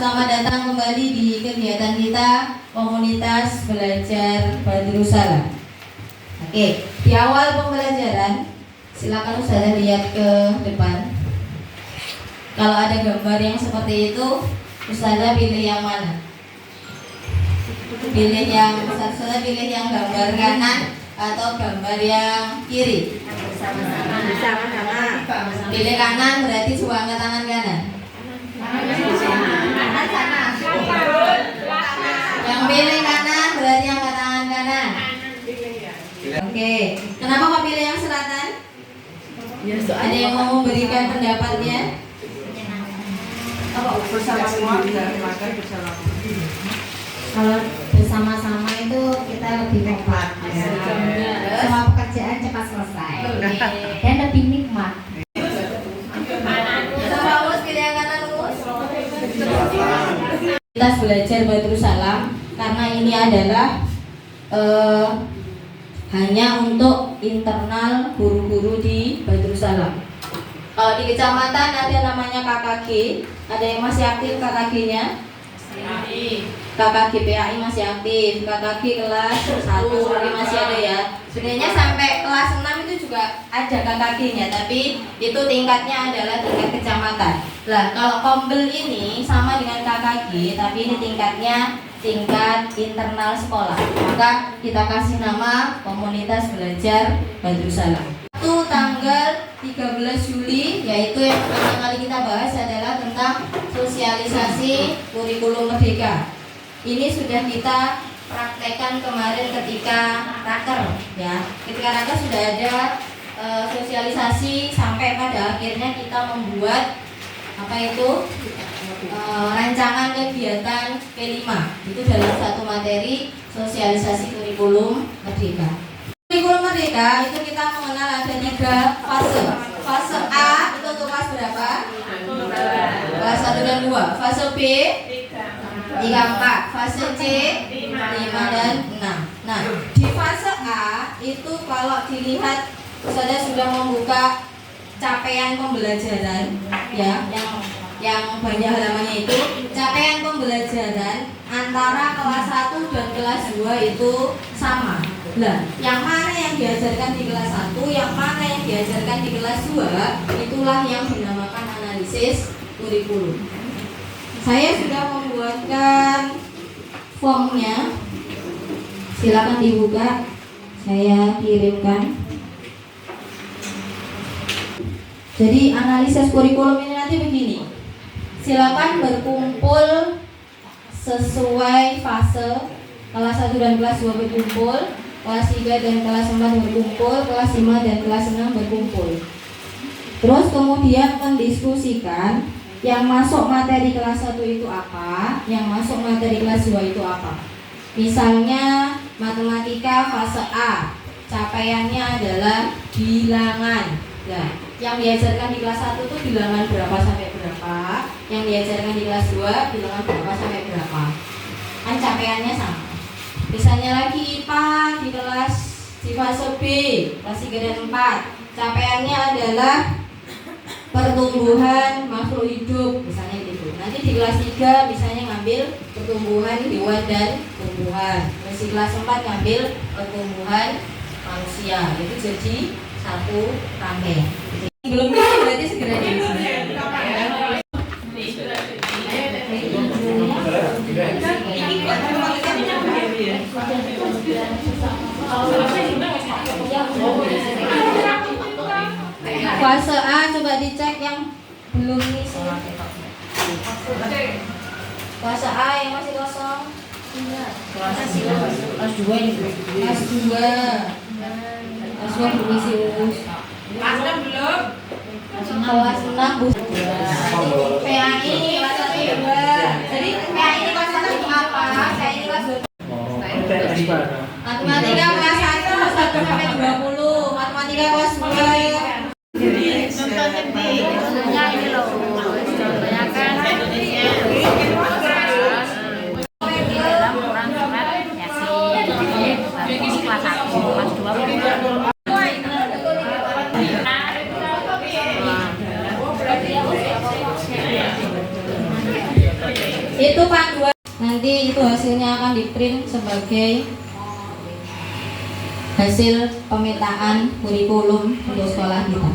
selamat datang kembali di kegiatan kita Komunitas Belajar Badrussalam. Oke, di awal pembelajaran silakan Ustazah lihat ke depan. Kalau ada gambar yang seperti itu, Ustazah pilih yang mana? Ustazah pilih yang gambar kanan atau gambar yang kiri? Sama-sama. Pilih kanan berarti coba angkat tangan kanan. Yang pilih kanan berarti angkat tangan kanan. Oke, kenapa kok pilih yang selatan? Ada yang mau memberikan pendapatnya? Kalau bersama-sama itu kita lebih kompak, semua pekerjaan cepat selesai dan lebih nikmat. Komunitas Belajar Badrussalam karena ini adalah hanya untuk internal guru-guru di Badrussalam. Kalau di kecamatan ada namanya KKG, ada yang masih aktif KKG-nya? KKG PAI masih aktif, KKG kelas 1 mungkin masih ada ya. Sebenarnya sampai kelas 6 itu juga ada KKG-nya, tapi itu tingkatnya adalah tingkat kecamatan. Lah, kalau Kombel ini sama dengan KKG, tapi ini tingkatnya tingkat internal sekolah. Maka kita kasih nama Komunitas Belajar Badrussalam. Itu tanggal 13 Juli, yaitu yang pertama kali kita bahas adalah tentang sosialisasi kurikulum merdeka. Ini sudah kita praktekkan kemarin ketika raker, ya. Ketika raker sudah ada sosialisasi sampai pada akhirnya kita membuat rancangan kegiatan P5. Itu dalam satu materi sosialisasi kurikulum merdeka. Kurikulum merdeka itu kita mengenal ada 3 fase. Fase A itu untuk kelas berapa? Kelas 1 dan 2. Fase B 3, 4. Fase C 5 dan 6. Nah, di fase A itu kalau dilihat Ustazah sudah membuka capaian pembelajaran, ya, yang banyak halamannya itu capaian pembelajaran antara kelas 1 dan kelas 2 itu sama. Nah, yang mana yang diajarkan di kelas 1, yang mana yang diajarkan di kelas 2, itulah yang dinamakan analisis kurikulum. Saya sudah membuatkan formnya, silakan dibuka, saya kirimkan. Jadi analisis kurikulum ini nanti begini, silakan berkumpul sesuai fase. Kelas 1 dan kelas 2 berkumpul, kelas 3 dan kelas 4 berkumpul, kelas 5 dan kelas 6 berkumpul. Terus kemudian mendiskusikan yang masuk materi kelas 1 itu apa, yang masuk materi kelas 2 itu apa. Misalnya matematika fase A, capaiannya adalah bilangan. Nah, yang diajarkan di kelas 1 itu bilangan berapa sampai berapa, yang diajarkan di kelas 2 bilangan berapa sampai berapa. Kan capaiannya sama. Misalnya lagi IPA di fase B, kelas 3 dan 4, capaiannya adalah pertumbuhan makhluk hidup, misalnya gitu. Nanti di kelas 3 misalnya ngambil pertumbuhan hewan dan tumbuhan. Terus di kelas 4 ngambil pertumbuhan manusia. Itu jadi satu rangkaian. Belum bisa berarti segera diisi. Fase A coba dicek yang belum ngisi. Fase A yang masih kosong. Kelas 2 ini. Kelas 2. Kelas 2 belum ngisi urus. Kelas 6 belum. Kelas 6 bu. PAI kelas 1 juga. Jadi PAI ini kelas 1 apa? PAI ini kelas 2. Matematika kelas 1 sampai 20. Matematika kelas 2. Nonton TV, maksudnya ini loh, contohnya kan dalam kurang surat Yasin, kelas 1, kelas 2 Itu panduan. Nanti itu hasilnya akan di-print sebagai hasil pemetaan kurikulum untuk sekolah kita.